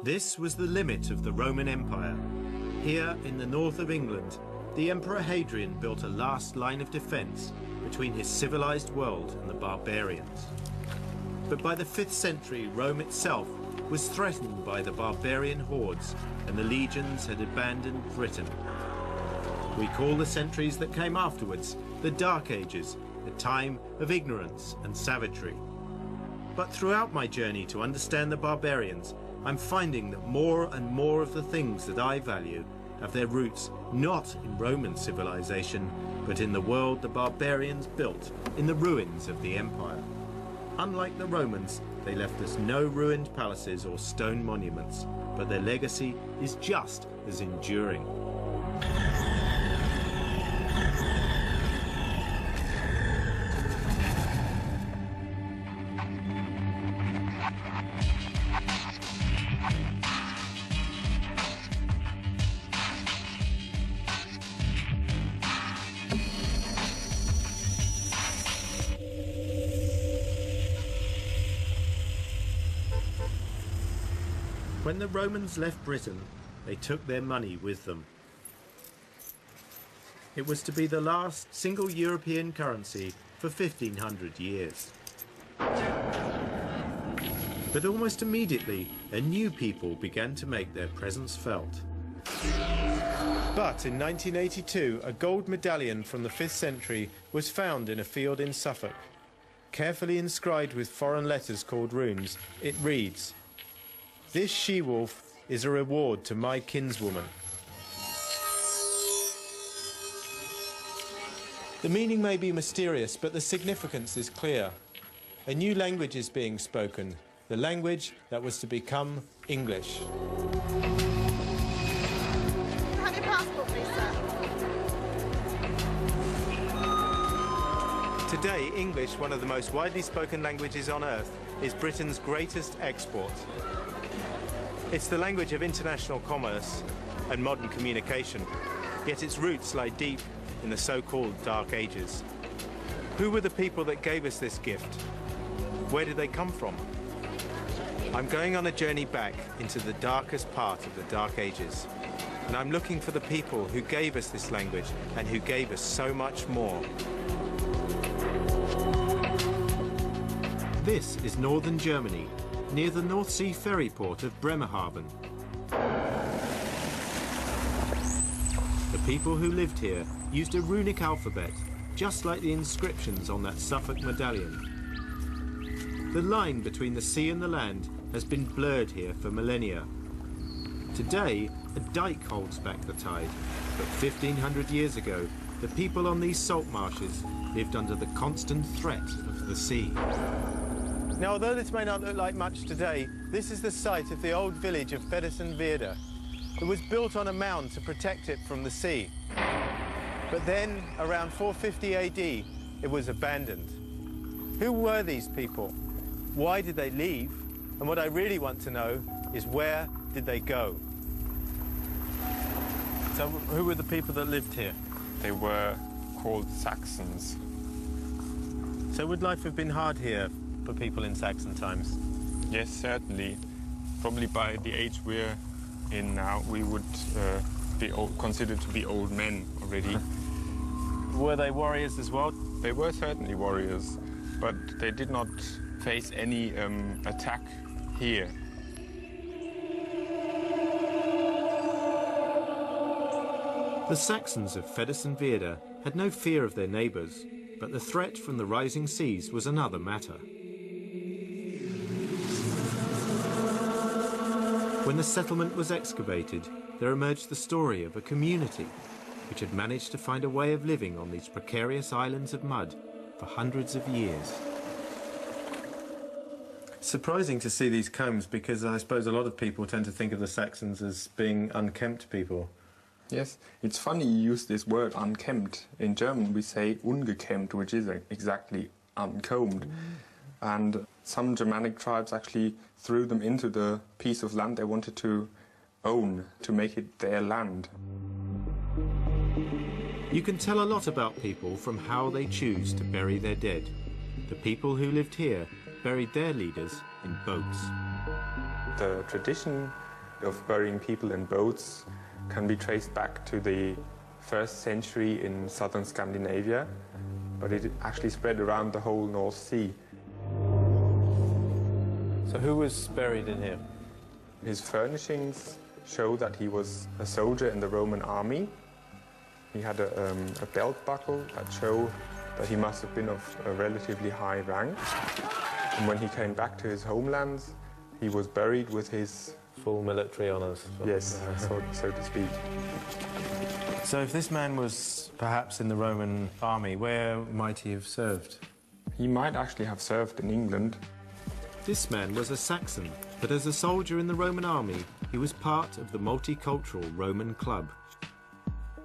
This was the limit of the Roman Empire. Here in the north of England, the Emperor Hadrian built a last line of defence between his civilized world and the barbarians. But by the 5th century, Rome itself was threatened by the barbarian hordes, and the legions had abandoned Britain. We call the centuries that came afterwards the Dark Ages, a time of ignorance and savagery. But throughout my journey to understand the barbarians, I'm finding that more and more of the things that I value have their roots not in Roman civilization, but in the world the barbarians built in the ruins of the empire. Unlike the Romans, they left us no ruined palaces or stone monuments, but their legacy is just as enduring. When the Romans left Britain, they took their money with them. It was to be the last single European currency for 1500 years. But almost immediately, a new people began to make their presence felt. But in 1982, a gold medallion from the 5th century was found in a field in Suffolk. Carefully inscribed with foreign letters called runes, it reads, "This she-wolf is a reward to my kinswoman." The meaning may be mysterious, but the significance is clear. A new language is being spoken, the language that was to become English. Have your passport, please, sir. Today, English, one of the most widely spoken languages on earth, is Britain's greatest export. It's the language of international commerce and modern communication, yet its roots lie deep in the so-called Dark Ages. Who were the people that gave us this gift? Where did they come from? I'm going on a journey back into the darkest part of the Dark Ages, and I'm looking for the people who gave us this language and who gave us so much more. This is northern Germany, near the North Sea ferry port of Bremerhaven. The people who lived here used a runic alphabet, just like the inscriptions on that Suffolk medallion. The line between the sea and the land has been blurred here for millennia. Today, a dike holds back the tide, but 1500 years ago, the people on these salt marshes lived under the constant threat of the sea. Now, although this may not look like much today, this is the site of the old village of Feddersen-Weerde. It was built on a mound to protect it from the sea. But then, around 450 AD, it was abandoned. Who were these people? Why did they leave? And what I really want to know is, where did they go? So who were the people that lived here? They were called Saxons. So would life have been hard here for people in Saxon times? Yes, certainly. Probably by the age we're in now, we would be considered to be old men already. Were they warriors as well? They were certainly warriors, but they did not face any attack here. The Saxons of Feddersen-Weerde had no fear of their neighbours, but the threat from the rising seas was another matter. When the settlement was excavated, there emerged the story of a community which had managed to find a way of living on these precarious islands of mud for hundreds of years. Surprising to see these combs, because I suppose a lot of people tend to think of the Saxons as being unkempt people. Yes, it's funny you use this word unkempt. In German we say ungekämmt, which is exactly uncombed. And some Germanic tribes actually threw them into the piece of land they wanted to own, to make it their land. You can tell a lot about people from how they choose to bury their dead. The people who lived here buried their leaders in boats. The tradition of burying people in boats can be traced back to the 1st century in southern Scandinavia, but it actually spread around the whole North Sea. So who was buried in here? His furnishings show that he was a soldier in the Roman army. He had a belt buckle that showed that he must have been of a relatively high rank. And when he came back to his homelands, he was buried with his... Full military honours. Yes, so to speak. So if this man was perhaps in the Roman army, where might he have served? He might actually have served in England. This man was a Saxon, but as a soldier in the Roman army, he was part of the multicultural Roman club.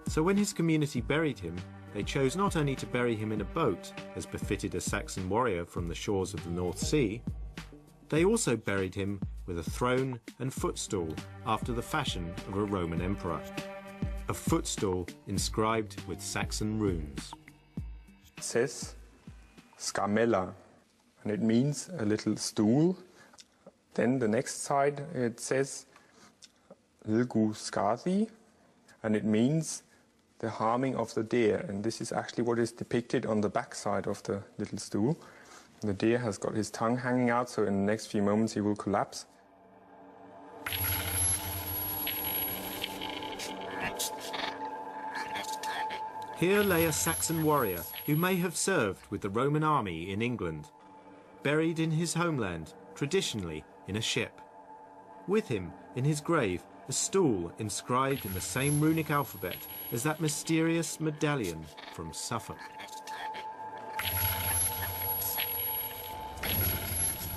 So when his community buried him, they chose not only to bury him in a boat, as befitted a Saxon warrior from the shores of the North Sea, they also buried him with a throne and footstool after the fashion of a Roman emperor. A footstool inscribed with Saxon runes. It says skamella, and it means a little stool. Then the next side it says lgu skathi, and it means the harming of the deer, and this is actually what is depicted on the back side of the little stool. The deer has got his tongue hanging out, so in the next few moments he will collapse. Here lay a Saxon warrior who may have served with the Roman army in England, buried in his homeland, traditionally in a ship. With him, in his grave, a stool inscribed in the same runic alphabet as that mysterious medallion from Suffolk.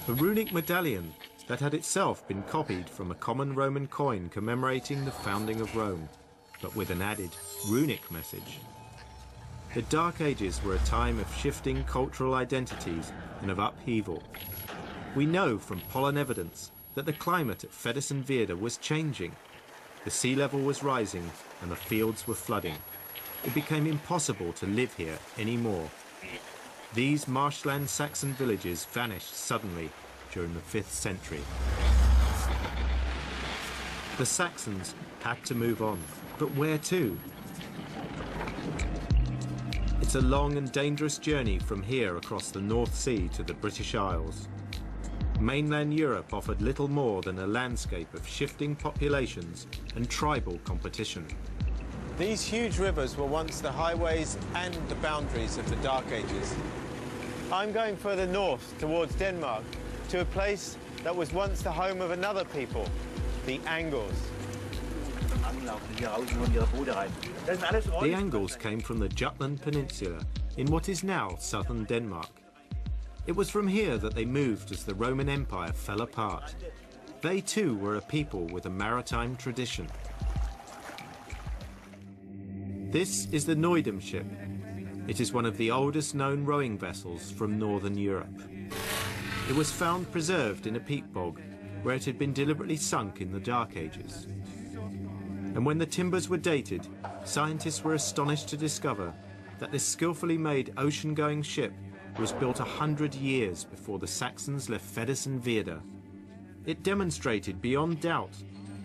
A runic medallion that had itself been copied from a common Roman coin commemorating the founding of Rome, but with an added runic message. The Dark Ages were a time of shifting cultural identities and of upheaval. We know from pollen evidence that the climate at Feddersen-Veerde was changing. The sea level was rising and the fields were flooding. It became impossible to live here anymore. These marshland Saxon villages vanished suddenly during the 5th century. The Saxons had to move on, but where to? It's a long and dangerous journey from here across the North Sea to the British Isles. Mainland Europe offered little more than a landscape of shifting populations and tribal competition. These huge rivers were once the highways and the boundaries of the Dark Ages. I'm going further north towards Denmark to a place that was once the home of another people, the Angles. The Angles came from the Jutland Peninsula in what is now southern Denmark. It was from here that they moved as the Roman Empire fell apart. They too were a people with a maritime tradition. This is the Neudum ship. It is one of the oldest known rowing vessels from northern Europe. It was found preserved in a peat bog where it had been deliberately sunk in the Dark Ages. And when the timbers were dated, scientists were astonished to discover that this skillfully made ocean-going ship was built 100 years before the Saxons left Feddersen-Veerde. It demonstrated beyond doubt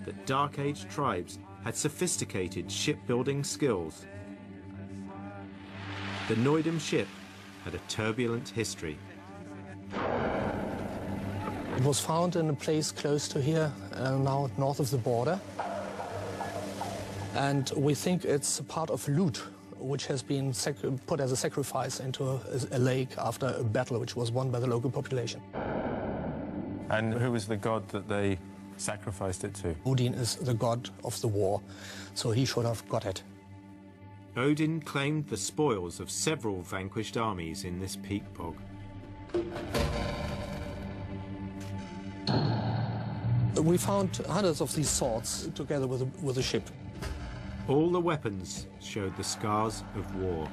that Dark Age tribes had sophisticated shipbuilding skills. The Neudum ship had a turbulent history. It was found in a place close to here, now north of the border. And we think it's part of loot, which has been put as a sacrifice into a lake after a battle which was won by the local population. And who was the god that they sacrificed it to? Odin is the god of the war, so he should have got it. Odin claimed the spoils of several vanquished armies in this peat bog. We found hundreds of these swords together with the ship. All the weapons showed the scars of war.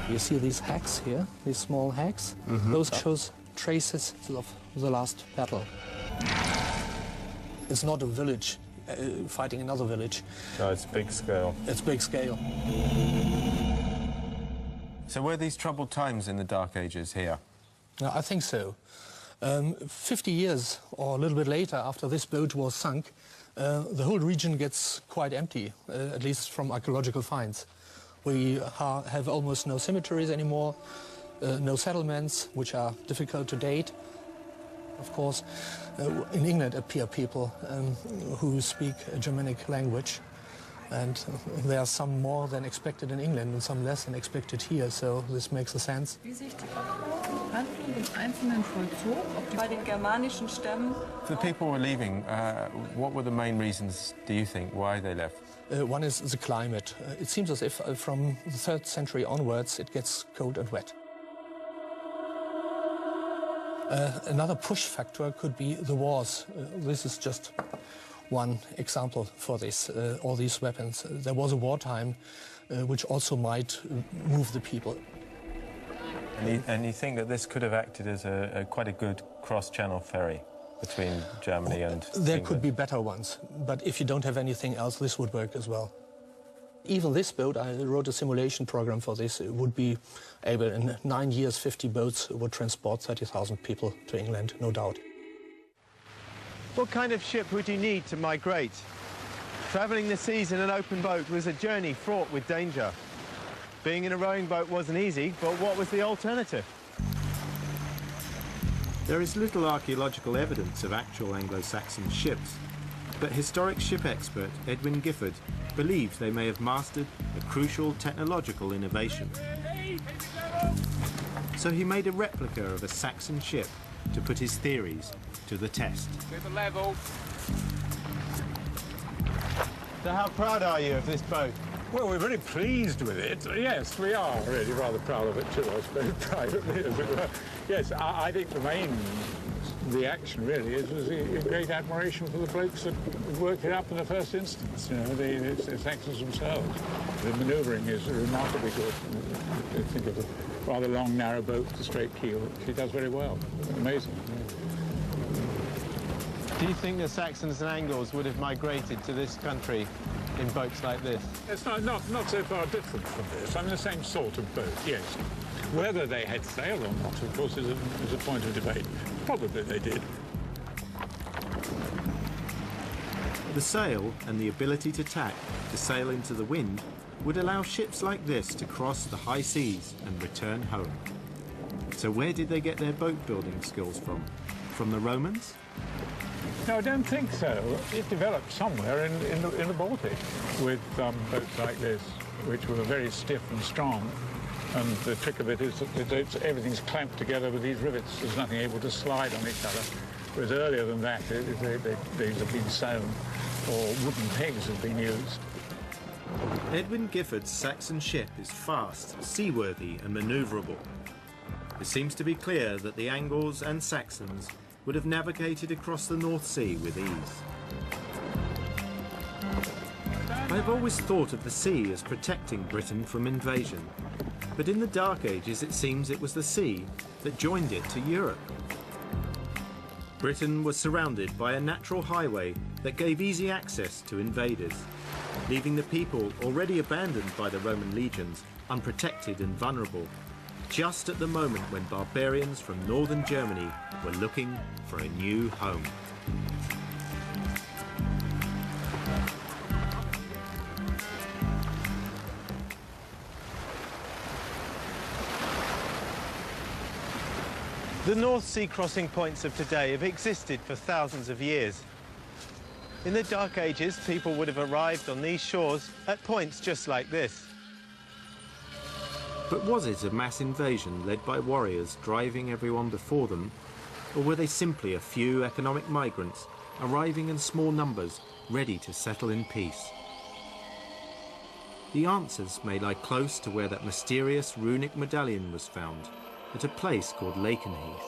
You see these hacks here, these small hacks? Those shows traces of the last battle. It's not a village fighting another village. No, it's big scale. It's big scale. So were these troubled times in the Dark Ages here? I think so. 50 years or a little bit later, after this boat was sunk, the whole region gets quite empty, at least from archaeological finds. We have almost no cemeteries anymore, no settlements, which are difficult to date. Of course, in England appear people who speak a Germanic language, and there are some more than expected in England and some less than expected here, so this makes a sense. Wie sich die Handlung im Einzelnen vollzog, ob bei den germanischen Stämmen. The people were leaving. What were the main reasons, do you think, why they left? One is the climate. It seems as if from the 3rd century onwards it gets cold and wet. Another push factor could be the wars. This is just one example for this, all these weapons. There was a wartime which also might move the people. And you think that this could have acted as quite a good cross-channel ferry between Germany and There England? could be better ones, but if you don't have anything else, this would work as well. Even this boat, I wrote a simulation program for this, it would be able, in 9 years, 50 boats would transport 30,000 people to England, no doubt. What kind of ship would you need to migrate? Travelling the seas in an open boat was a journey fraught with danger. Being in a rowing boat wasn't easy, but what was the alternative? There is little archaeological evidence of actual Anglo-Saxon ships, but historic ship expert Edwin Gifford believes they may have mastered a crucial technological innovation. So he made a replica of a Saxon ship to put his theories to the test. To the level. So how proud are you of this boat? Well, we're very pleased with it. Yes, we are really rather proud of it too, I suppose, privately, as it were. Yes, I think the main reaction really was a great admiration for the blokes that worked it up in the first instance, you know, the Saxons themselves. The manoeuvring is remarkably good. You think of a rather long, narrow boat with a straight keel. She does very well. Amazing. Do you think the Saxons and Angles would have migrated to this country in boats like this? It's not so far different from this. I mean, the same sort of boat, yes. Whether they had sail or not, of course, is a point of debate. Probably they did. The sail and the ability to tack to sail into the wind would allow ships like this to cross the high seas and return home. So where did they get their boat building skills from? From the Romans? No, I don't think so. It developed somewhere in the Baltic with boats like this, which were very stiff and strong. And the trick of it is that everything's clamped together with these rivets. There's nothing able to slide on each other. Whereas earlier than that, these have been sewn, or wooden pegs have been used. Edwin Gifford's Saxon ship is fast, seaworthy and manoeuvrable. It seems to be clear that the Angles and Saxons would have navigated across the North Sea with ease. I've always thought of the sea as protecting Britain from invasion, but in the Dark Ages it seems it was the sea that joined it to Europe. Britain was surrounded by a natural highway that gave easy access to invaders, leaving the people already abandoned by the Roman legions unprotected and vulnerable, just at the moment when barbarians from northern Germany were looking for a new home. The North Sea crossing points of today have existed for thousands of years. In the Dark Ages, people would have arrived on these shores at points just like this. But was it a mass invasion led by warriors driving everyone before them, or were they simply a few economic migrants arriving in small numbers, ready to settle in peace? The answers may lie close to where that mysterious runic medallion was found, at a place called Lakenheath.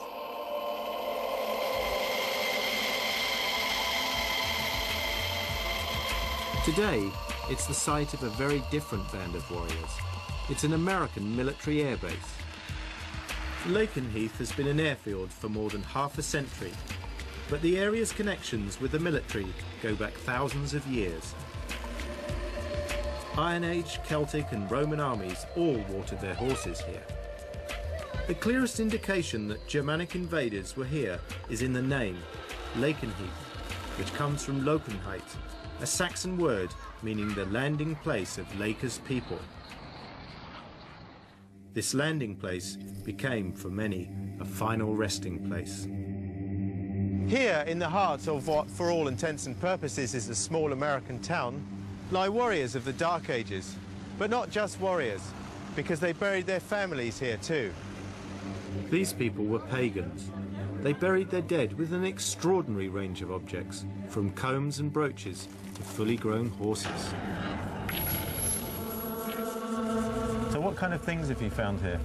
Today, it's the site of a very different band of warriors. It's an American military airbase. Lakenheath has been an airfield for more than half a century, but the area's connections with the military go back thousands of years. Iron Age, Celtic and Roman armies all watered their horses here. The clearest indication that Germanic invaders were here is in the name, Lakenheath, which comes from Lokenheit, a Saxon word meaning the landing place of Laker's people. This landing place became, for many, a final resting place. Here, in the heart of what, for all intents and purposes, is a small American town, lie warriors of the Dark Ages. But not just warriors, because they buried their families here too. These people were pagans. They buried their dead with an extraordinary range of objects, from combs and brooches to fully grown horses. So what kind of things have you found here?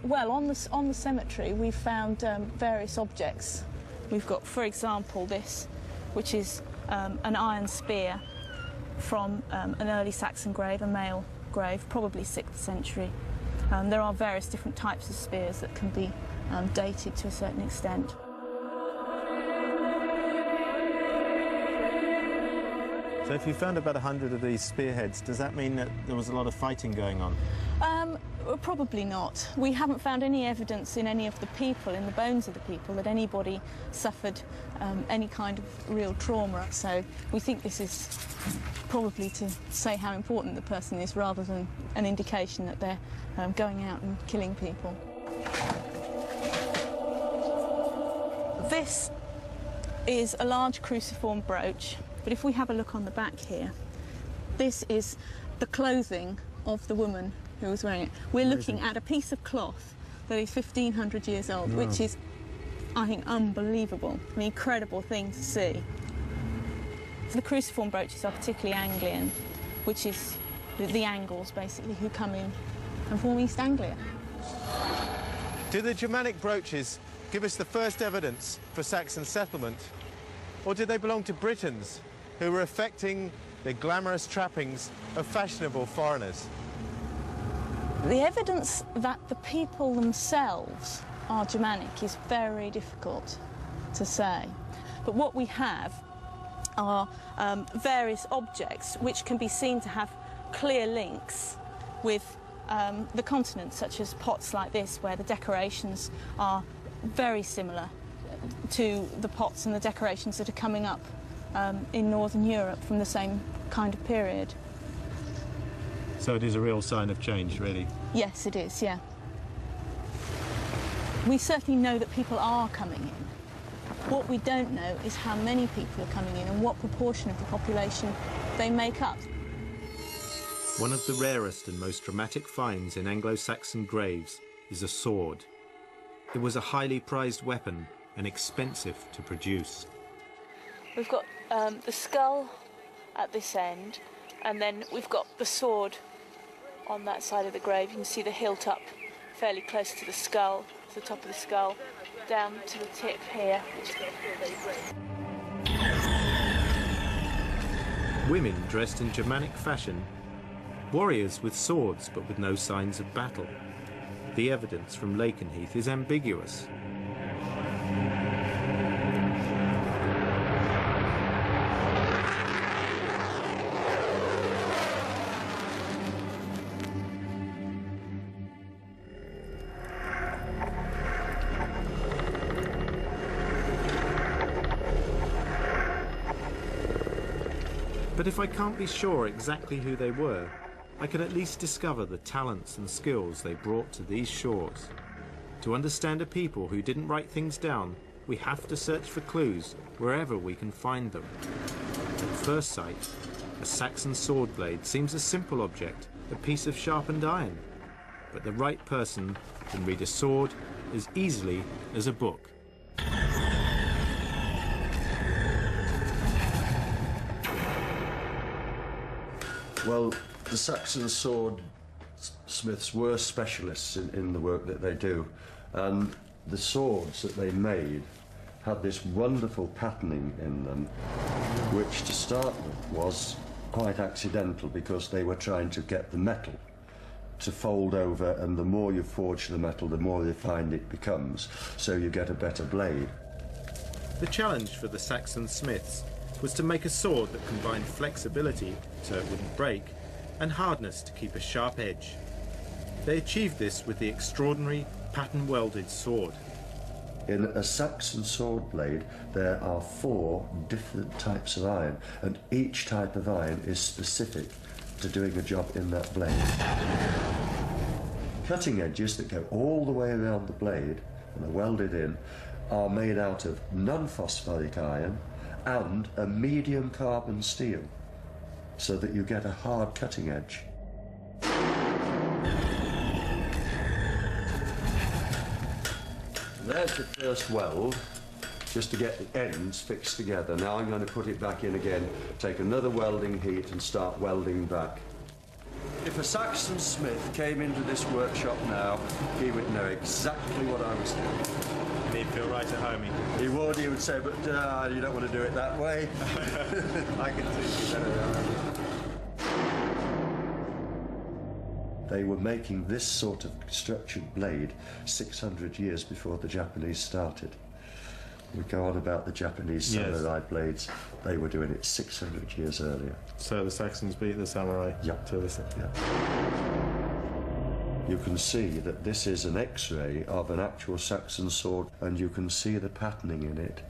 Well, on the cemetery we've found various objects. We've got, for example, this, which is an iron spear from an early Saxon grave, a male grave, probably 6th century. There are various different types of spears that can be dated to a certain extent. So if you found about 100 of these spearheads, does that mean that there was a lot of fighting going on? Probably not. We haven't found any evidence in any of the people, in the bones of the people, that anybody suffered any kind of real trauma. So we think this is probably to say how important the person is rather than an indication that they're going out and killing people. This is a large cruciform brooch, but if we have a look on the back here, this is the clothing of the woman who was wearing it. We're looking at a piece of cloth that is 1,500 years old, which is, I think, unbelievable, an incredible thing to see. The cruciform brooches are particularly Anglian, which is the Angles, basically, who come in and form East Anglia. Do the Germanic brooches give us the first evidence for Saxon settlement, or did they belong to Britons who were affecting the glamorous trappings of fashionable foreigners? The evidence that the people themselves are Germanic is very difficult to say. But what we have are various objects which can be seen to have clear links with the continent, such as pots like this, where the decorations are very similar to the pots and the decorations that are coming up in Northern Europe from the same kind of period. So it is a real sign of change, really? Yes, it is, yeah. We certainly know that people are coming in. What we don't know is how many people are coming in and what proportion of the population they make up. One of the rarest and most dramatic finds in Anglo-Saxon graves is a sword. It was a highly prized weapon and expensive to produce. We've got the skull at this end, and then we've got the sword on that side of the grave. You can see the hilt up fairly close to the skull, to the top of the skull, down to the tip here. Women dressed in Germanic fashion, warriors with swords but with no signs of battle. The evidence from Lakenheath is ambiguous. But if I can't be sure exactly who they were, I can at least discover the talents and skills they brought to these shores. To understand a people who didn't write things down, we have to search for clues wherever we can find them. At first sight, a Saxon sword blade seems a simple object, a piece of sharpened iron. But the right person can read a sword as easily as a book. Well, the Saxon sword smiths were specialists in the work that they do, and the swords that they made had this wonderful patterning in them, which to start with was quite accidental because they were trying to get the metal to fold over, and the more you forge the metal, the more refined it becomes, so you get a better blade. The challenge for the Saxon smiths was to make a sword that combined flexibility so it wouldn't break and hardness to keep a sharp edge. They achieved this with the extraordinary pattern-welded sword. In a Saxon sword blade, there are 4 different types of iron, and each type of iron is specific to doing a job in that blade. Cutting edges that go all the way around the blade and are welded in are made out of non-phosphoric iron and a medium carbon steel, so that you get a hard cutting edge. There's the first weld, just to get the ends fixed together. Now I'm going to put it back in again, take another welding heat and start welding back. If a Saxon smith came into this workshop now, he would know exactly what I was doing. He'd feel right at home. He would say, but you don't want to do it that way. I can see you better. They were making this sort of structured blade 600 years before the Japanese started. We go on about the Japanese samurai blades. They were doing it 600 years earlier. So the Saxons beat the samurai to this. Yeah. You can see that this is an X-ray of an actual Saxon sword, and you can see the patterning in it.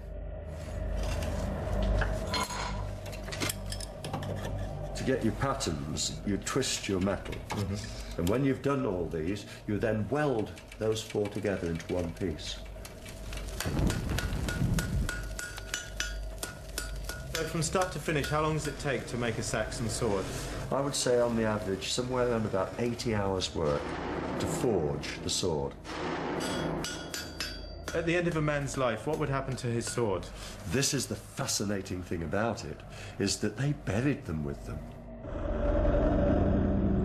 To get your patterns, you twist your metal. And when you've done all these, you then weld those 4 together into one piece. So from start to finish, how long does it take to make a Saxon sword? I would say on the average somewhere around about 80 hours work to forge the sword. At the end of a man's life, what would happen to his sword? This is the fascinating thing about it, is that they buried them with them.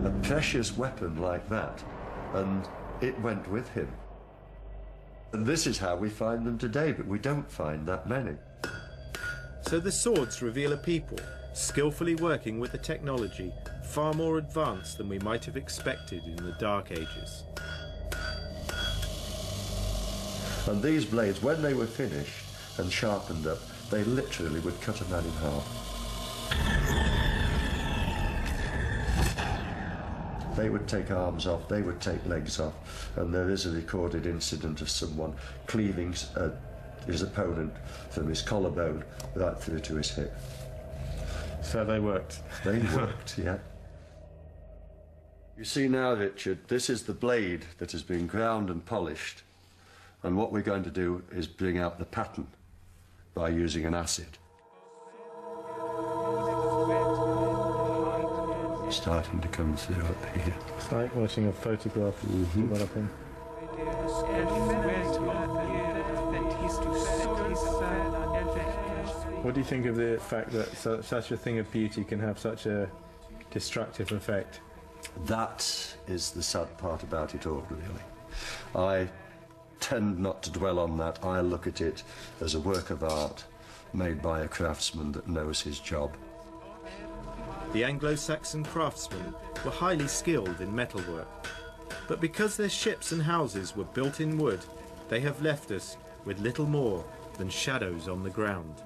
A precious weapon like that, and it went with him. And this is how we find them today, but we don't find that many. So the swords reveal a people skillfully working with a technology far more advanced than we might have expected in the Dark Ages. And these blades, when they were finished and sharpened up, they literally would cut a man in half. They would take arms off, they would take legs off, and there is a recorded incident of someone cleaving his opponent from his collarbone right through to his hip. So they worked. They worked, yeah. You see now, Richard, this is the blade that has been ground and polished, and what we're going to do is bring out the pattern by using an acid. Starting to come through up here. It's like watching a photograph developing. What do you think of the fact that such a thing of beauty can have such a destructive effect? That is the sad part about it all, really. I tend not to dwell on that. I look at it as a work of art made by a craftsman that knows his job. The Anglo-Saxon craftsmen were highly skilled in metalwork, but because their ships and houses were built in wood, they have left us with little more than shadows on the ground.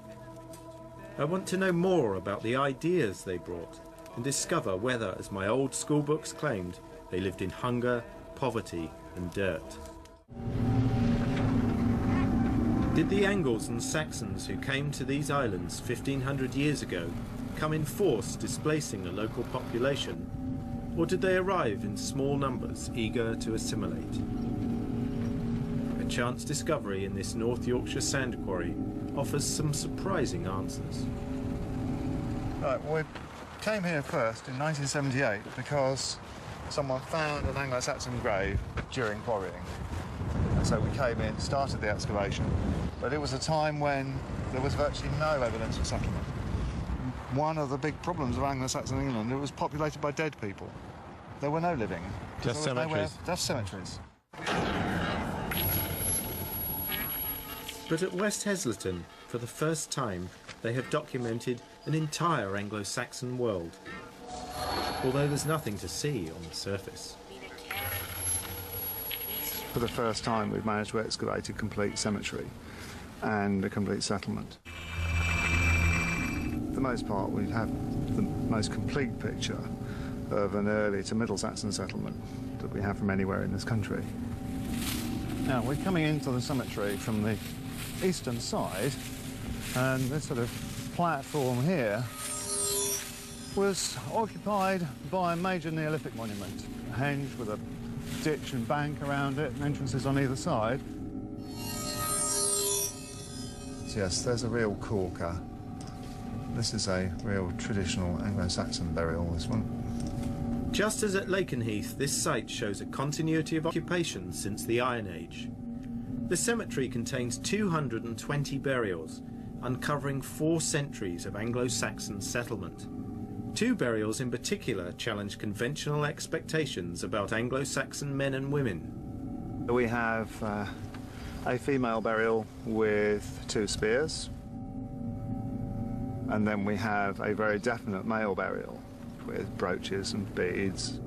I want to know more about the ideas they brought and discover whether, as my old school books claimed, they lived in hunger, poverty and dirt. Did the Angles and Saxons who came to these islands 1500 years ago come in force displacing a local population, or did they arrive in small numbers eager to assimilate? A chance discovery in this North Yorkshire sand quarry offers some surprising answers. Right, well, we came here first in 1978 because someone found an Anglo-Saxon grave during quarrying. And so we came in, started the excavation, but it was a time when there was virtually no evidence of settlement. One of the big problems of Anglo-Saxon England, it was populated by dead people. There were no living. Just cemeteries. Just cemeteries. But at West Heslington, for the first time, they have documented an entire Anglo-Saxon world, although there's nothing to see on the surface. For the first time, we've managed to excavate a complete cemetery and a complete settlement. For the most part, we have the most complete picture of an early to Middle Saxon settlement that we have from anywhere in this country. Now, we're coming into the cemetery from the eastern side, and this sort of platform here was occupied by a major Neolithic monument, a henge with a ditch and bank around it, and entrances on either side. So yes, there's a real corker. This is a real traditional Anglo-Saxon burial, this one. Just as at Lakenheath, this site shows a continuity of occupation since the Iron Age. The cemetery contains 220 burials, uncovering 4 centuries of Anglo-Saxon settlement. 2 burials in particular challenge conventional expectations about Anglo-Saxon men and women. We have a female burial with 2 spears, and then we have a very definite male burial with brooches and beads.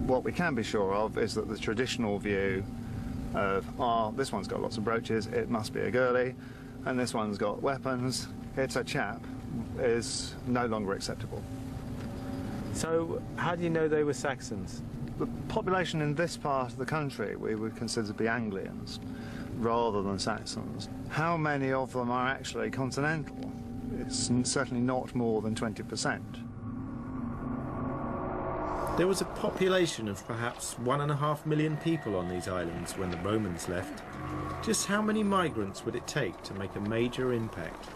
What we can be sure of is that the traditional view of, this one's got lots of brooches, it must be a girlie, and this one's got weapons, it's a chap, is no longer acceptable. So, how do you know they were Saxons? The population in this part of the country we would consider to be Anglians rather than Saxons. How many of them are actually continental? It's certainly not more than 20%. There was a population of perhaps 1.5 million people on these islands when the Romans left. Just how many migrants would it take to make a major impact?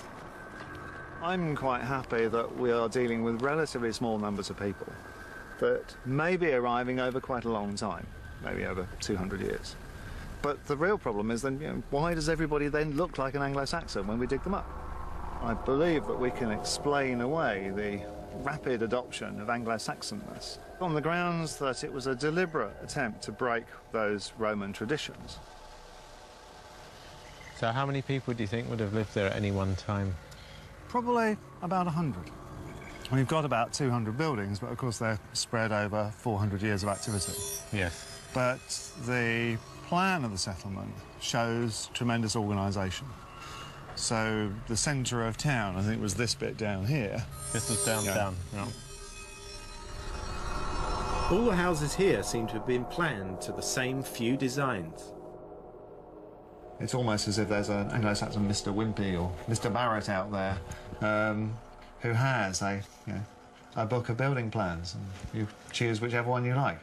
I'm quite happy that we are dealing with relatively small numbers of people that may be arriving over quite a long time, maybe over 200 years. But the real problem is then, why does everybody then look like an Anglo-Saxon when we dig them up? I believe that we can explain away the rapid adoption of Anglo-Saxonness on the grounds that it was a deliberate attempt to break those Roman traditions. So how many people do you think would have lived there at any one time? Probably about 100. We've got about 200 buildings, but of course they're spread over 400 years of activity. Yes. But the plan of the settlement shows tremendous organisation. So the centre of town, I think, was this bit down here. This was downtown. Yeah. All the houses here seem to have been planned to the same few designs. It's almost as if there's an Anglo-Saxon Mr. Wimpy or Mr. Barrett out there who has a book of building plans, and you choose whichever one you like.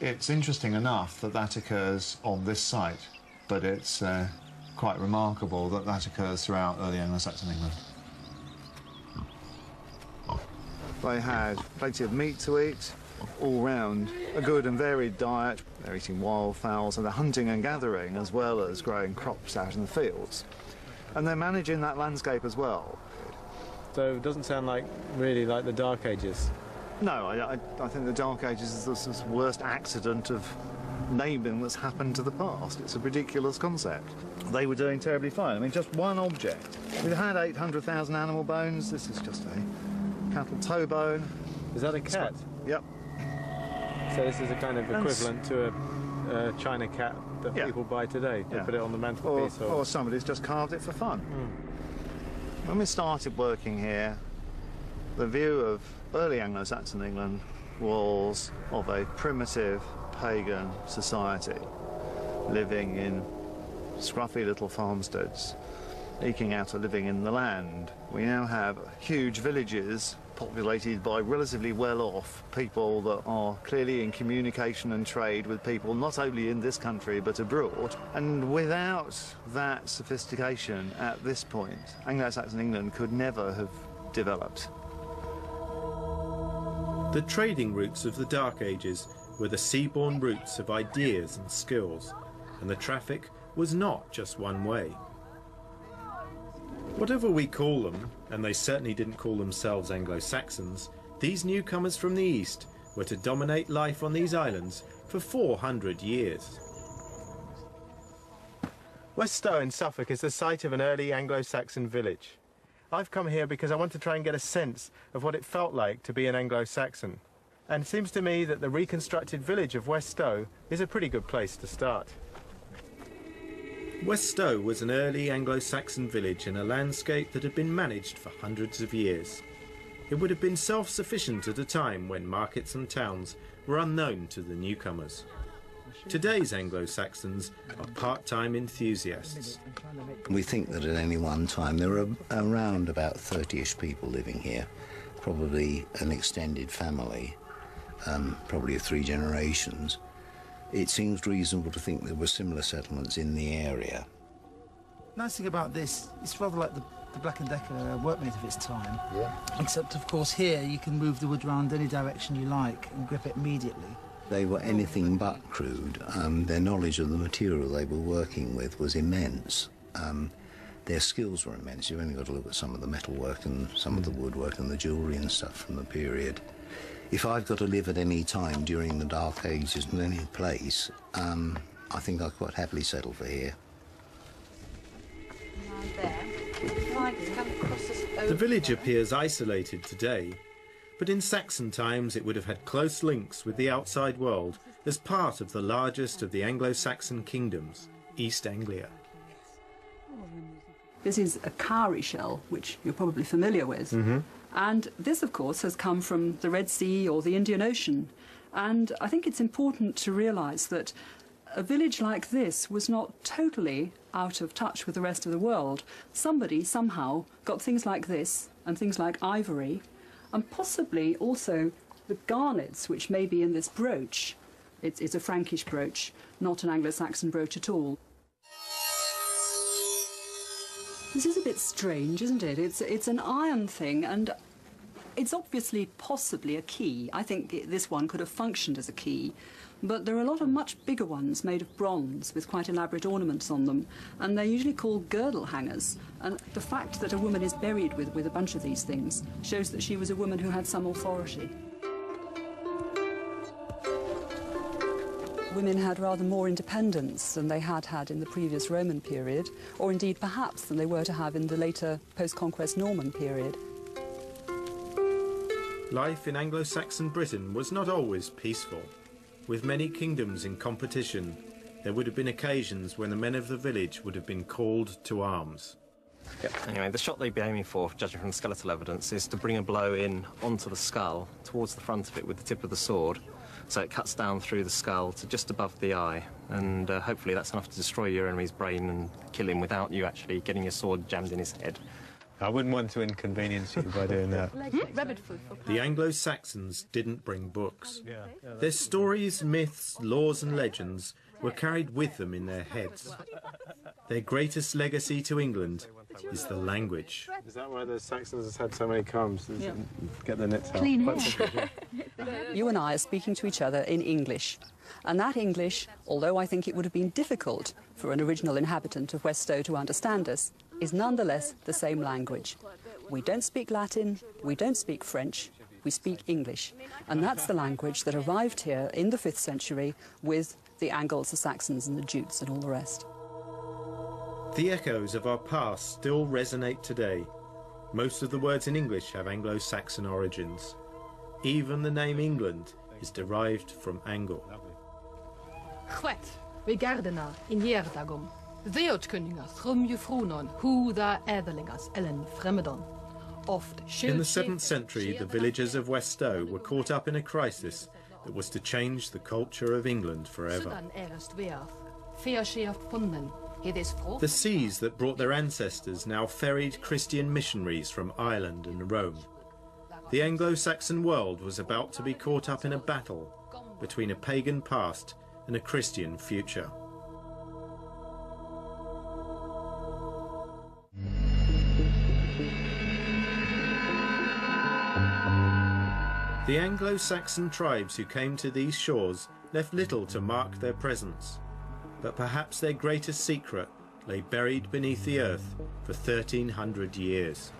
It's interesting enough that that occurs on this site, but it's quite remarkable that that occurs throughout early Anglo-Saxon England. They had plenty of meat to eat, all round a good and varied diet. They're eating wild fowls, and they're hunting and gathering as well as growing crops out in the fields. And they're managing that landscape as well. So it doesn't sound really like the Dark Ages. No, I think the Dark Ages is the worst accident of naming that's happened to the past. It's a ridiculous concept. They were doing terribly fine. I mean, just one object. We had 800,000 animal bones. This is just a cattle toe bone. Is that a cat? Yep. So this is a kind of equivalent to a China cat that people buy today. They put it on the mantelpiece. Or somebody's just carved it for fun. When we started working here, the view of early Anglo-Saxon England was of a primitive pagan society living in scruffy little farmsteads, eking out a living in the land. We now have huge villages populated by relatively well-off people that are clearly in communication and trade with people not only in this country but abroad. And without that sophistication at this point, Anglo-Saxon England could never have developed. The trading routes of the Dark Ages were the seaborne routes of ideas and skills, and the traffic was not just one way. Whatever we call them, and they certainly didn't call themselves Anglo-Saxons, these newcomers from the East were to dominate life on these islands for 400 years. West Stow in Suffolk is the site of an early Anglo-Saxon village. I've come here because I want to try and get a sense of what it felt like to be an Anglo-Saxon. And it seems to me that the reconstructed village of West Stow is a pretty good place to start. West Stow was an early Anglo-Saxon village in a landscape that had been managed for hundreds of years. It would have been self-sufficient at a time when markets and towns were unknown to the newcomers. Today's Anglo-Saxons are part-time enthusiasts. We think that at any one time there are around about 30-ish people living here, probably an extended family, probably of 3 generations. It seems reasonable to think there were similar settlements in the area. Nice thing about this, it's rather like the Black & Decker workmate of its time. Yeah. Except, of course, here you can move the wood around any direction you like and grip it immediately. They were anything but crude. Their knowledge of the material they were working with was immense. Their skills were immense. You've only got to look at some of the metalwork and some of the woodwork and the jewellery and stuff from the period. If I've got to live at any time during the Dark Ages in any place, I think I'll quite happily settle for here. The village appears isolated today, but in Saxon times it would have had close links with the outside world as part of the largest of the Anglo-Saxon kingdoms, East Anglia. This is a cowrie shell, which you're probably familiar with. And this, of course, has come from the Red Sea or the Indian Ocean. And I think it's important to realise that a village like this was not totally out of touch with the rest of the world. Somebody somehow got things like this and things like ivory, and possibly also the garnets which may be in this brooch. It's a Frankish brooch, not an Anglo-Saxon brooch at all. This is a bit strange, isn't it? It's an iron thing, and it's obviously possibly a key. I think this one could have functioned as a key. But there are a lot of much bigger ones made of bronze with quite elaborate ornaments on them, and they're usually called girdle hangers. And the fact that a woman is buried with a bunch of these things shows that she was a woman who had some authority. Women had rather more independence than they had had in the previous Roman period, or indeed perhaps than they were to have in the later post-conquest Norman period. Life in Anglo-Saxon Britain was not always peaceful. With many kingdoms in competition, there would have been occasions when the men of the village would have been called to arms. Yep. Anyway, the shot they'd be aiming for, judging from the skeletal evidence, is to bring a blow in onto the skull, towards the front of it with the tip of the sword, so it cuts down through the skull to just above the eye, and hopefully that's enough to destroy your enemy's brain and kill him without you actually getting your sword jammed in his head. I wouldn't want to inconvenience you by doing that. The Anglo-Saxons didn't bring books. Their stories, myths, laws and legends were carried with them in their heads. Their greatest legacy to England is the language. Is that why the Saxons had so many combs? Yeah. Get the nits out. Clean hair. You and I are speaking to each other in English. And that English, although I think it would have been difficult for an original inhabitant of West Stow to understand us, is nonetheless the same language. We don't speak Latin, we don't speak French, we speak English. And that's the language that arrived here in the 5th century with the Angles, the Saxons and the Jutes and all the rest. The echoes of our past still resonate today. Most of the words in English have Anglo-Saxon origins. Even the name England is derived from Angle. Chwet, we gardena in Jerdagum. Theotkunningas, rumjufrunon, huda edelingas, ellen fremedon. In the 7th century, the villagers of West Stow were caught up in a crisis that was to change the culture of England forever. The seas that brought their ancestors now ferried Christian missionaries from Ireland and Rome. The Anglo-Saxon world was about to be caught up in a battle between a pagan past and a Christian future. The Anglo-Saxon tribes who came to these shores left little to mark their presence, but perhaps their greatest secret lay buried beneath the earth for 1,300 years.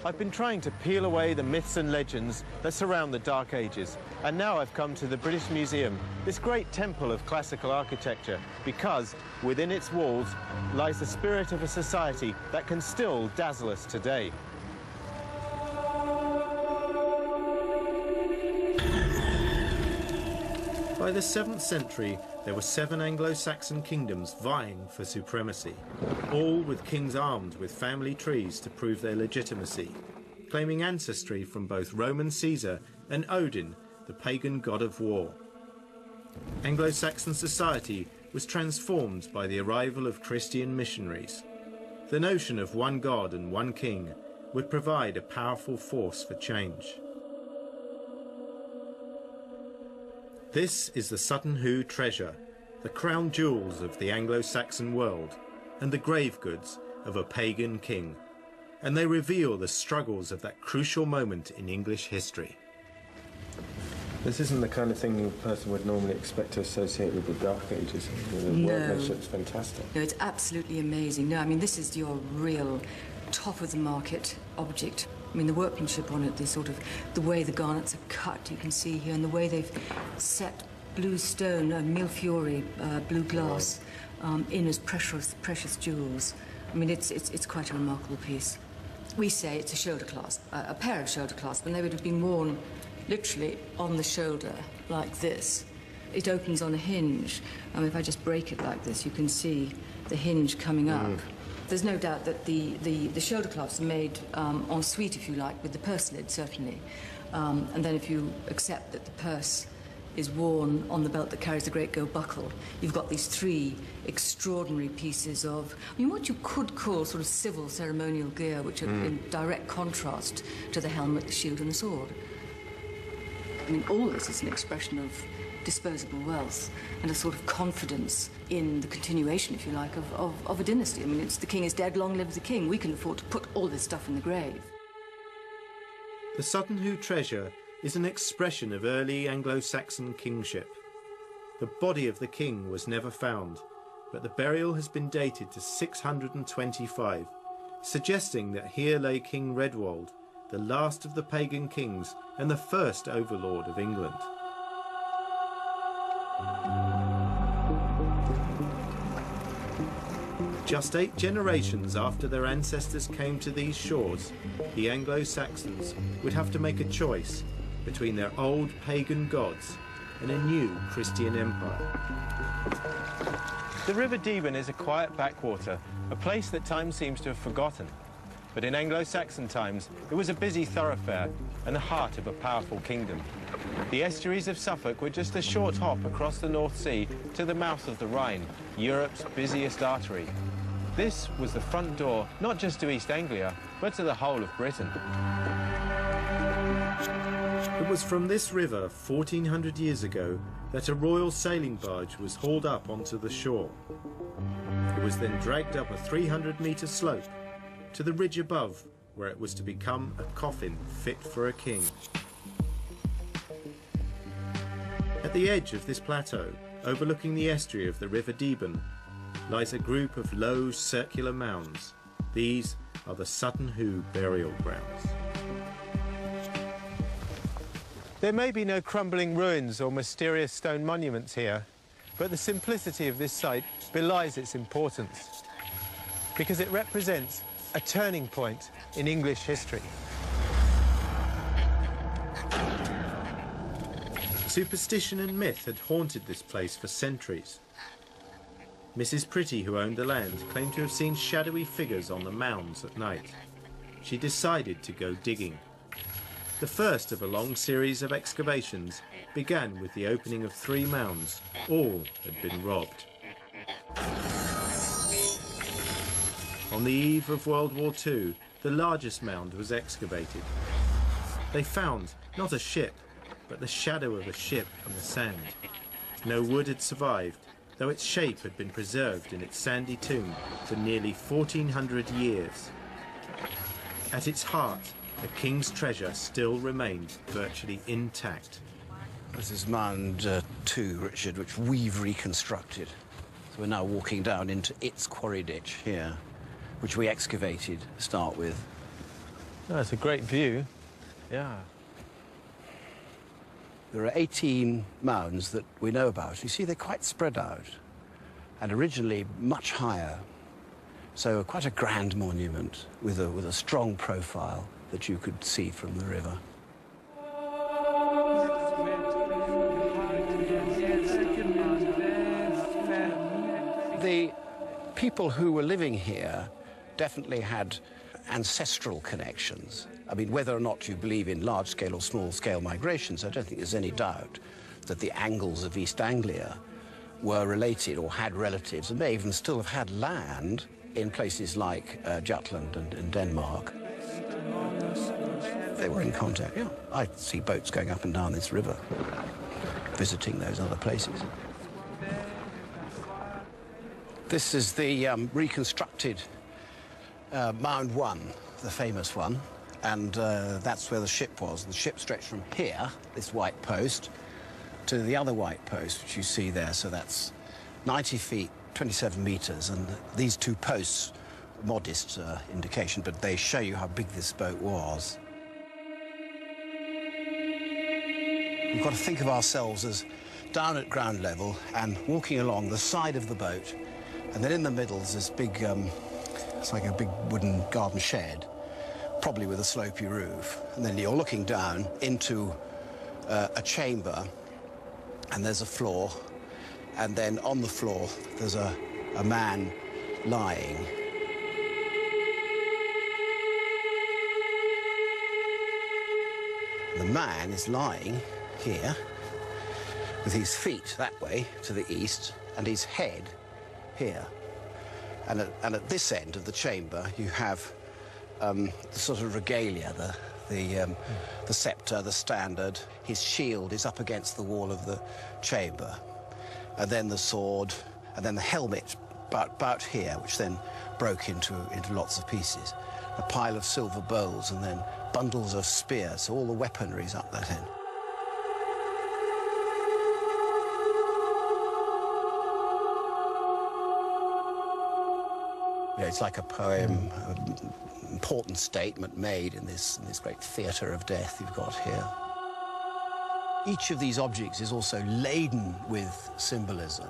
I've been trying to peel away the myths and legends that surround the Dark Ages, and now I've come to the British Museum, this great temple of classical architecture, because within its walls lies the spirit of a society that can still dazzle us today. By the 7th century, there were 7 Anglo-Saxon kingdoms vying for supremacy, all with kings armed with family trees to prove their legitimacy, claiming ancestry from both Roman Caesar and Odin, the pagan god of war. Anglo-Saxon society was transformed by the arrival of Christian missionaries. The notion of one god and one king would provide a powerful force for change. This is the Sutton Hoo treasure, the crown jewels of the Anglo-Saxon world and the grave goods of a pagan king, and they reveal the struggles of that crucial moment in English history. This isn't the kind of thing a person would normally expect to associate with the Dark Ages. The workmanship's fantastic. No, it's absolutely amazing. No, I mean, this is your real top-of-the-market object. I mean, the workmanship on it, the way the garnets are cut, you can see here, and the way they've set blue stone, mille-fiori, blue glass, in as precious jewels. I mean, it's quite a remarkable piece. We say it's a shoulder clasp, a pair of shoulder clasps, and they would have been worn literally on the shoulder like this. It opens on a hinge. If I just break it like this, you can see the hinge coming up. There's no doubt that the shoulder clasps are made en suite, if you like, with the purse lid, certainly. And then if you accept that the purse is worn on the belt that carries the great gold buckle, you've got these three extraordinary pieces of, I mean, what you could call sort of civil ceremonial gear, which are in direct contrast to the helmet, the shield, and the sword. I mean, all this is an expression of disposable wealth and a sort of confidence in the continuation, if you like, of a dynasty. I mean, it's the king is dead, long live the king. We can afford to put all this stuff in the grave. The Sutton Hoo treasure is an expression of early Anglo-Saxon kingship. The body of the king was never found, but the burial has been dated to 625, suggesting that here lay King Redwald, the last of the pagan kings and the first overlord of England. Just 8 generations after their ancestors came to these shores, the Anglo-Saxons would have to make a choice between their old pagan gods and a new Christian empire. The River Deben is a quiet backwater, a place that time seems to have forgotten. But in Anglo-Saxon times, it was a busy thoroughfare and the heart of a powerful kingdom. The estuaries of Suffolk were just a short hop across the North Sea to the mouth of the Rhine, Europe's busiest artery. This was the front door, not just to East Anglia, but to the whole of Britain. It was from this river 1400 years ago that a royal sailing barge was hauled up onto the shore. It was then dragged up a 300-metre slope to the ridge above, where it was to become a coffin fit for a king. At the edge of this plateau, overlooking the estuary of the River Deben, lies a group of low circular mounds. These are the Sutton Hoo burial grounds. There may be no crumbling ruins or mysterious stone monuments here, but the simplicity of this site belies its importance, because it represents a turning point in English history. Superstition and myth had haunted this place for centuries. Mrs. Pretty, who owned the land, claimed to have seen shadowy figures on the mounds at night. She decided to go digging. The first of a long series of excavations began with the opening of 3 mounds. All had been robbed. On the eve of World War II, the largest mound was excavated. They found not a ship, but the shadow of a ship in the sand. No wood had survived, though its shape had been preserved in its sandy tomb for nearly 1400 years. At its heart, the king's treasure still remained virtually intact. This is Mound 2, Richard, which we've reconstructed. So we're now walking down into its quarry ditch here, which we excavated to start with. Oh, it's a great view. Yeah. There are 18 mounds that we know about. You see, they're quite spread out, and originally much higher. So quite a grand monument with a strong profile that you could see from the river. The people who were living here definitely had ancestral connections. I mean, whether or not you believe in large-scale or small-scale migrations, I don't think there's any doubt that the Angles of East Anglia were related or had relatives and may even still have had land in places like Jutland and Denmark. They were in contact, yeah. I see boats going up and down this river, visiting those other places. This is the reconstructed Mound 1, the famous one, and that's where the ship was. The ship stretched from here, this white post, to the other white post, which you see there. So that's 90 feet, 27 metres, and these two posts, modest indication, but they show you how big this boat was. We've got to think of ourselves as down at ground level and walking along the side of the boat, and then in the middle is this big, it's like a big wooden garden shed, probably with a slopey roof, and then you're looking down into a chamber, and there's a floor, and then on the floor there's a man lying. The man is lying here with his feet that way to the east and his head here. And at this end of the chamber you have the sort of regalia, the sceptre, the standard. His shield is up against the wall of the chamber. And then the sword, and then the helmet about here, which then broke into lots of pieces. A pile of silver bowls, and then bundles of spears, so all the weaponry's up that end. Yeah, it's like a poem, an important statement made in this great theatre of death you've got here. Each of these objects is also laden with symbolism.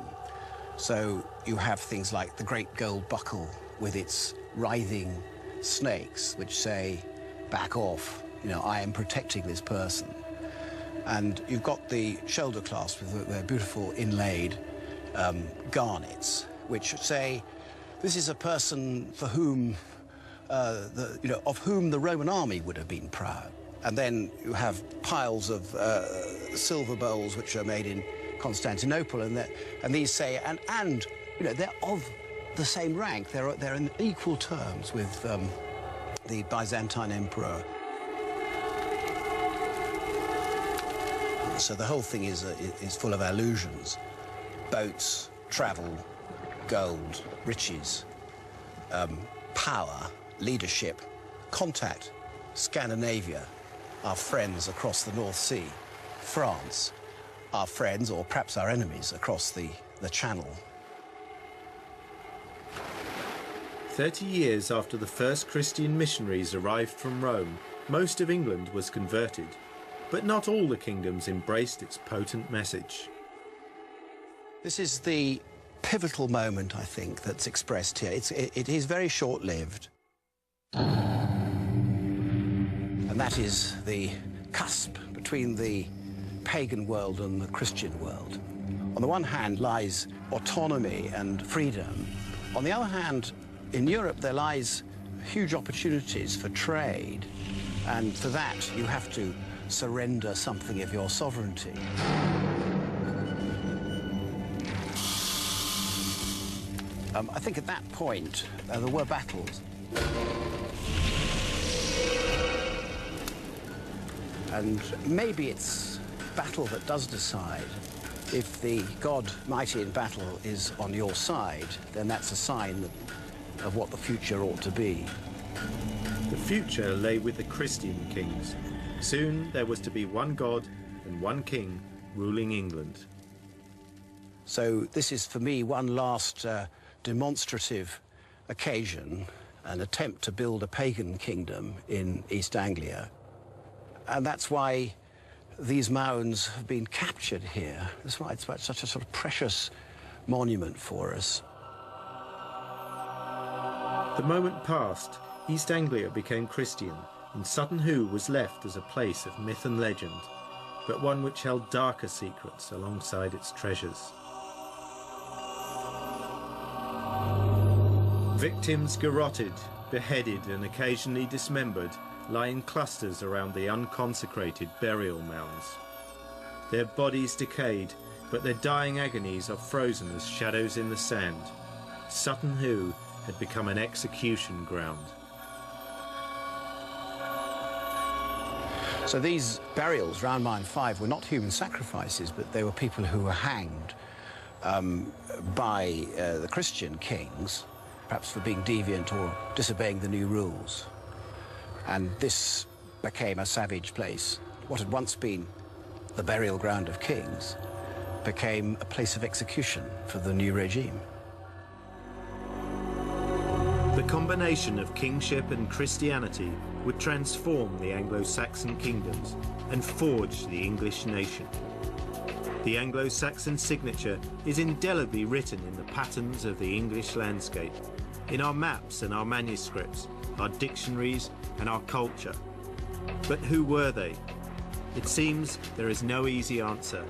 So you have things like the great gold buckle with its writhing snakes, which say, back off, you know, I am protecting this person. And you've got the shoulder clasp with their beautiful inlaid garnets, which say, this is a person for whom, of whom the Roman army would have been proud. And then you have piles of silver bowls which are made in Constantinople, and these say, and you know, they're of the same rank. They're in equal terms with the Byzantine emperor. So the whole thing is full of allusions: boats, travel, gold, riches, power, leadership, contact, Scandinavia, our friends across the North Sea, France, our friends, or perhaps our enemies, across the Channel. 30 years after the first Christian missionaries arrived from Rome, most of England was converted, but not all the kingdoms embraced its potent message. This is the pivotal moment, I think, that's expressed here. It is very short-lived. And that is the cusp between the pagan world and the Christian world. On the one hand lies autonomy and freedom. On the other hand, in Europe there lies huge opportunities for trade, and for that you have to surrender something of your sovereignty. I think at that point there were battles. And maybe it's battle that does decide. If the God mighty in battle is on your side, then that's a sign of what the future ought to be. The future lay with the Christian kings. Soon there was to be one God and one king ruling England. So this is, for me, one last demonstrative occasion, an attempt to build a pagan kingdom in East Anglia. And that's why these mounds have been captured here. That's why it's such a sort of precious monument for us. The moment passed, East Anglia became Christian, and Sutton Hoo was left as a place of myth and legend, but one which held darker secrets alongside its treasures. Victims garroted, beheaded and occasionally dismembered, lie in clusters around the unconsecrated burial mounds. Their bodies decayed, but their dying agonies are frozen as shadows in the sand. Sutton Hoo had become an execution ground. So these burials round Mine 5 were not human sacrifices, but they were people who were hanged by the Christian kings, perhaps for being deviant or disobeying the new rules. And this became a savage place. What had once been the burial ground of kings became a place of execution for the new regime. The combination of kingship and Christianity would transform the Anglo-Saxon kingdoms and forge the English nation. The Anglo-Saxon signature is indelibly written in the patterns of the English landscape, in our maps and our manuscripts, our dictionaries and our culture. But who were they? It seems there is no easy answer.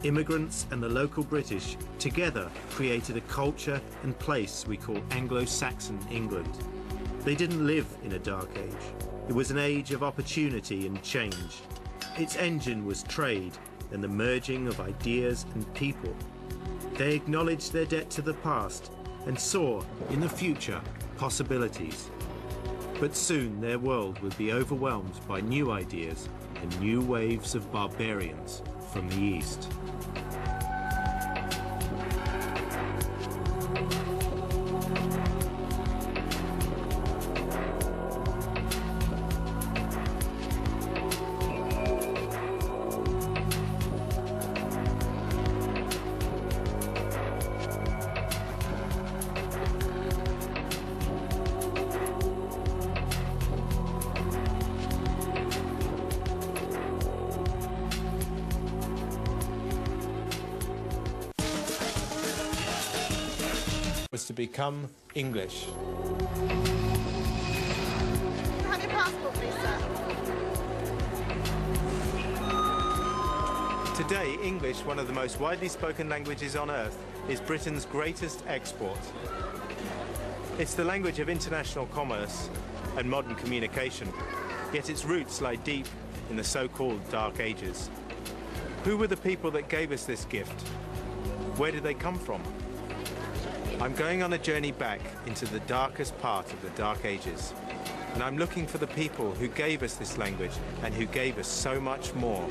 Immigrants and the local British together created a culture and place we call Anglo-Saxon England. They didn't live in a dark age. It was an age of opportunity and change. Its engine was trade and the merging of ideas and people. They acknowledged their debt to the past and saw in the future possibilities. But soon their world would be overwhelmed by new ideas and new waves of barbarians from the East. Was to become English. Have your passport, please, sir. Today, English, one of the most widely spoken languages on earth, is Britain's greatest export. It's the language of international commerce and modern communication, yet its roots lie deep in the so-called Dark Ages. Who were the people that gave us this gift? Where did they come from? I'm going on a journey back into the darkest part of the Dark Ages, and I'm looking for the people who gave us this language and who gave us so much more.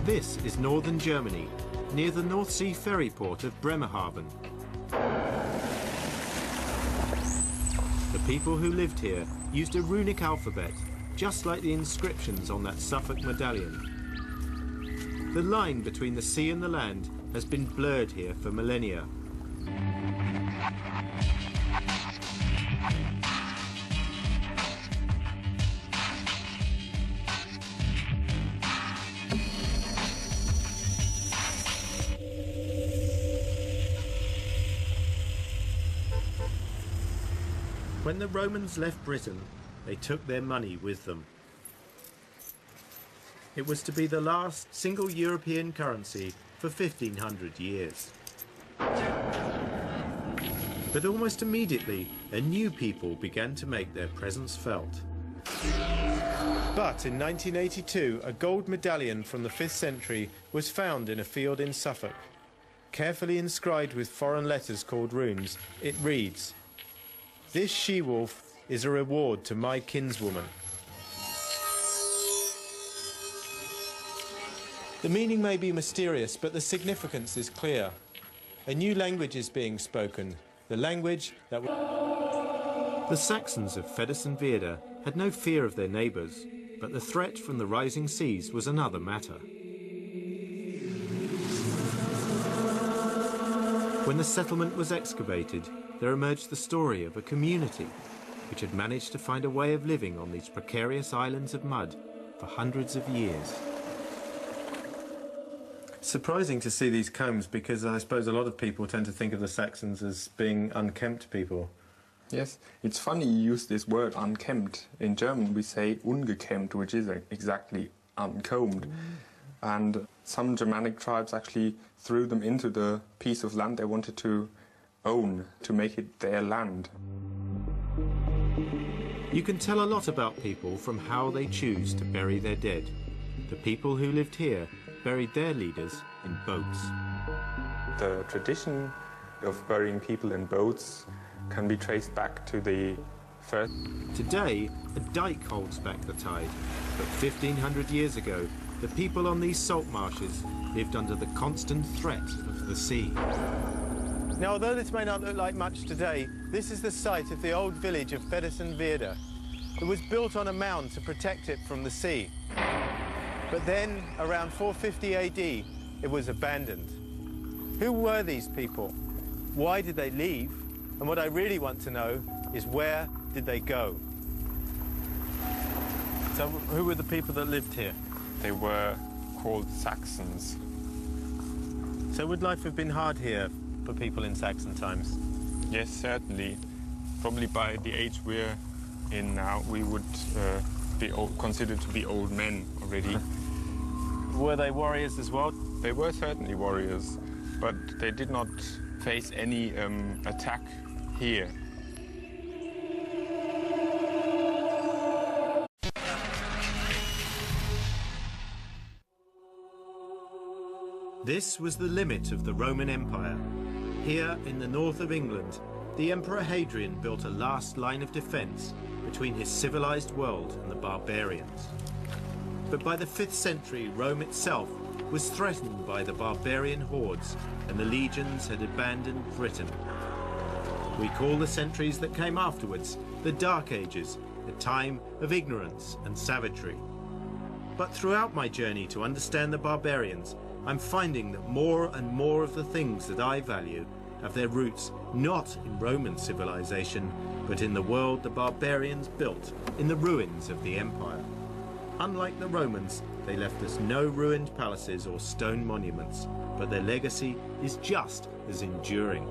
This is northern Germany, near the North Sea ferry port of Bremerhaven. The people who lived here used a runic alphabet, just like the inscriptions on that Suffolk medallion. The line between the sea and the land has been blurred here for millennia. When the Romans left Britain, they took their money with them. It was to be the last single European currency for 1500 years. But almost immediately, a new people began to make their presence felt. But in 1982, a gold medallion from the 5th century was found in a field in Suffolk. Carefully inscribed with foreign letters called runes, it reads, "This she-wolf is a reward to my kinswoman." The meaning may be mysterious, but the significance is clear. A new language is being spoken, the language that... The Saxons of Fedus and Werder had no fear of their neighbours, but the threat from the rising seas was another matter. When the settlement was excavated, there emerged the story of a community which had managed to find a way of living on these precarious islands of mud for hundreds of years. Surprising to see these combs, because I suppose a lot of people tend to think of the Saxons as being unkempt people. Yes, it's funny you use this word unkempt. In German we say ungekämmt, which is exactly uncombed. And some Germanic tribes actually threw them into the piece of land they wanted to own, to make it their land. You can tell a lot about people from how they choose to bury their dead. The people who lived here buried their leaders in boats. The tradition of burying people in boats can be traced back to the first... Today, a dike holds back the tide, but 1,500 years ago, the people on these salt marshes lived under the constant threat of the sea. Now, although this may not look like much today, this is the site of the old village of Pedersen-Veerde. It was built on a mound to protect it from the sea. But then, around 450 AD, it was abandoned. Who were these people? Why did they leave? And what I really want to know is, where did they go? So who were the people that lived here? They were called Saxons. So would life have been hard here for people in Saxon times? Yes, certainly. Probably by the age we're in now, we would be considered to be old men already. Were they warriors as well? They were certainly warriors, but they did not face any attack here. This was the limit of the Roman Empire. Here in the north of England, the Emperor Hadrian built a last line of defense between his civilized world and the barbarians. But by the 5th century, Rome itself was threatened by the barbarian hordes, and the legions had abandoned Britain. We call the centuries that came afterwards the Dark Ages, a time of ignorance and savagery. But throughout my journey to understand the barbarians, I'm finding that more and more of the things that I value have their roots not in Roman civilization, but in the world the barbarians built in the ruins of the empire. Unlike the Romans, they left us no ruined palaces or stone monuments, but their legacy is just as enduring.